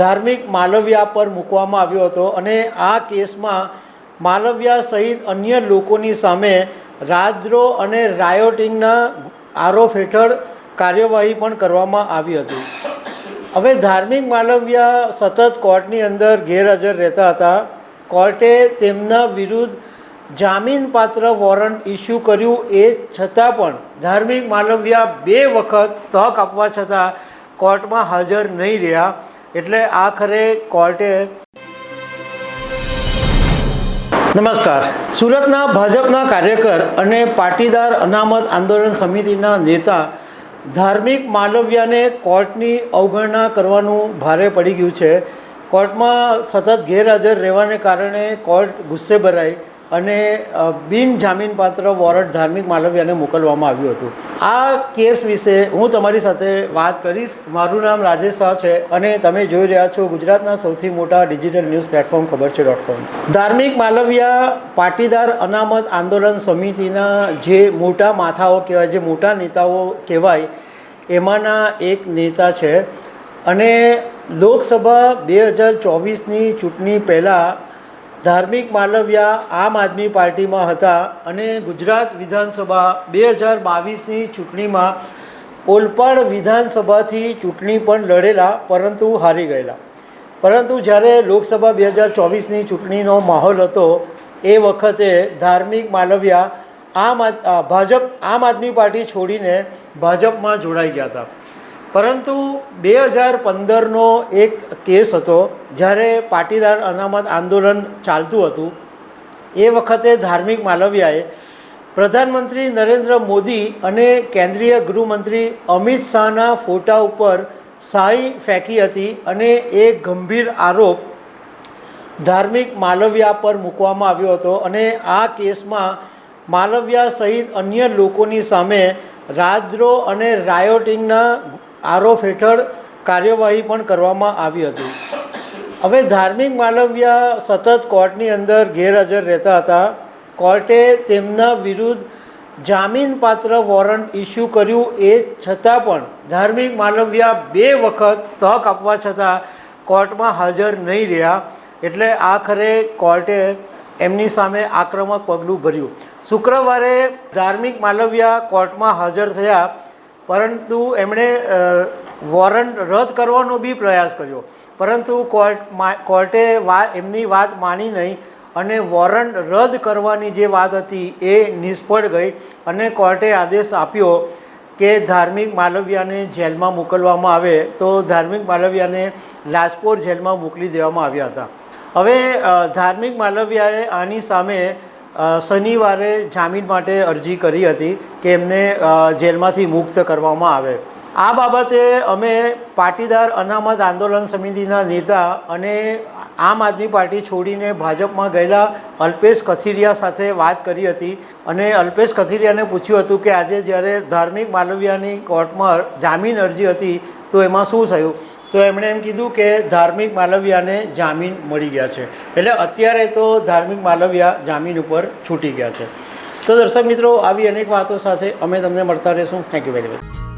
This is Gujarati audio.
ધાર્મિક માલવિયા પર મૂકવામાં આવ્યો હતો અને આ કેસમાં માલવિયા સહિત અન્ય લોકોની સામે રાજદ્રોહ અને રાયોટિંગના આરોપ હેઠળ કાર્યવાહી પણ કરવામાં આવી હતી। હવે ધાર્મિક માલવિયા સતત કોર્ટની અંદર ગેરહાજર રહેતા હતા। કોર્ટે તેમના વિરુદ્ધ જામીનપાત્ર વોરંટ ઇસ્યુ કર્યું, એ છતાં પણ ધાર્મિક માલવિયા 2 વખત તક આપવા છતાં કોર્ટમાં હાજર નહીં રહ્યા। એટલે આખરે કોર્ટે નમસ્કાર, સુરતના ભાજપના કાર્યકર અને પાટીદાર અનામત આંદોલન સમિતિના નેતા ધાર્મિક માલવિયાને કોર્ટની અવગણના કરવાનું ભારે પડી ગયું છે। કોર્ટમાં સતત ગેરહાજર રહેવાને કારણે કોર્ટ ગુસ્સે ભરાઈ અને બિનજામીનપાત્ર વોરંટ ધાર્મિક માલવિયાને મોકલવામાં આવ્યું હતું। આ કેસ વિશે હું તમારી સાથે વાત કરીશ। મારું નામ રાજેશ શાહ છે અને તમે જોઈ રહ્યા છો ગુજરાતના સૌથી મોટા ડિજિટલ ન્યૂઝ પ્લેટફોર્મ ખબરછે.com। ધાર્મિક માલવિયા પાટીદાર અનામત આંદોલન સમિતિના જે મોટા માથાઓ કહેવાય, જે મોટા નેતાઓ કહેવાય, એમાંના એક નેતા છે અને લોકસભા 2024ની ચૂંટણી પહેલાં ધાર્મિક માલવિયા આમ આદમી પાર્ટીમાં હતા અને ગુજરાત વિધાનસભા 2022ની ચૂંટણીમાં ઓલપાડ વિધાનસભાથી ચૂંટણી પણ લડેલા, પરંતુ હારી ગયેલા। પરંતુ જ્યારે લોકસભા 2024ની ચૂંટણીનો માહોલ હતો એ વખતે ધાર્મિક માલવિયા આમ આદમી પાર્ટી છોડીને ભાજપમાં જોડાઈ ગયા હતા। પરંતુ 2015નો એક કેસ હતો, જ્યારે પાટીદાર અનામત આંદોલન ચાલતું હતું। એ વખતે ધાર્મિક માલવિયાએ પ્રધાનમંત્રી નરેન્દ્ર મોદી અને કેન્દ્રીય ગૃહમંત્રી અમિત શાહના ફોટા ઉપર શાહી ફેંકી હતી અને એ ગંભીર આરોપ ધાર્મિક માલવિયા પર મૂકવામાં આવ્યો હતો અને આ કેસમાં માલવિયા સહિત અન્ય લોકોની સામે રાજદ્રોહ અને રાયોટિંગના આરોપ હેઠળ કાર્યવાહી પણ કરવામાં આવી હતી। હવે ધાર્મિક માલવિયા સતત કોર્ટની અંદર ગેરહાજર રહેતા હતા। કોર્ટે તેમના વિરુદ્ધ જામીનપાત્ર વોરંટ ઇસ્યુ કર્યું, એ છતાં પણ ધાર્મિક માલવિયા 2 વખત તક આપવા છતાં કોર્ટમાં હાજર નહીં રહ્યા। એટલે આખરે કોર્ટે એમની સામે આક્રમક પગલું ભર્યું। શુક્રવારે ધાર્મિક માલવિયા કોર્ટમાં હાજર થયા, પરંતુ એમણે વોરંટ રદ કરવાનો બી પ્રયાસ કર્યો, પરંતુ કોર્ટે એમની વાત માની નહીં અને વોરંટ રદ કરવાની જે વાત હતી એ નિષ્ફળ ગઈ અને કોર્ટે આદેશ આપ્યો કે ધાર્મિક માલવિયાને જેલમાં મોકલવામાં આવે। તો ધાર્મિક માલવિયાને લાજપોર જેલમાં મોકલી દેવામાં આવ્યા હતા। હવે ધાર્મિક માલવિયાએ આની સામે શનિવારે જામીન માટે અરજી કરી હતી કે એમને જેલમાંથી મુક્ત કરવામાં આવે। આ બાબતે અમે પાટીદાર અનામત આંદોલન સમિતિના નેતા અને આમ આદમી પાર્ટી છોડીને ભાજપમાં ગયેલા અલ્પેશ કથિરિયા સાથે વાત કરી હતી અને અલ્પેશ કથિરિયાને પૂછ્યું હતું કે આજે જ્યારે ધાર્મિક માલવિયાની કોર્ટમાં જામીન અરજી હતી તો એમાં શું થયું? તો એમણે એમ કીધું કે ધાર્મિક માલવિયાને જામીન મળી ગયા છે। એટલે અત્યારે તો ધાર્મિક માલવિયા જામીન ઉપર છૂટી ગયા છે। તો દર્શક મિત્રો, આવી અનેક વાતો સાથે અમે તમને મળતા રહીશું। Thank you very much.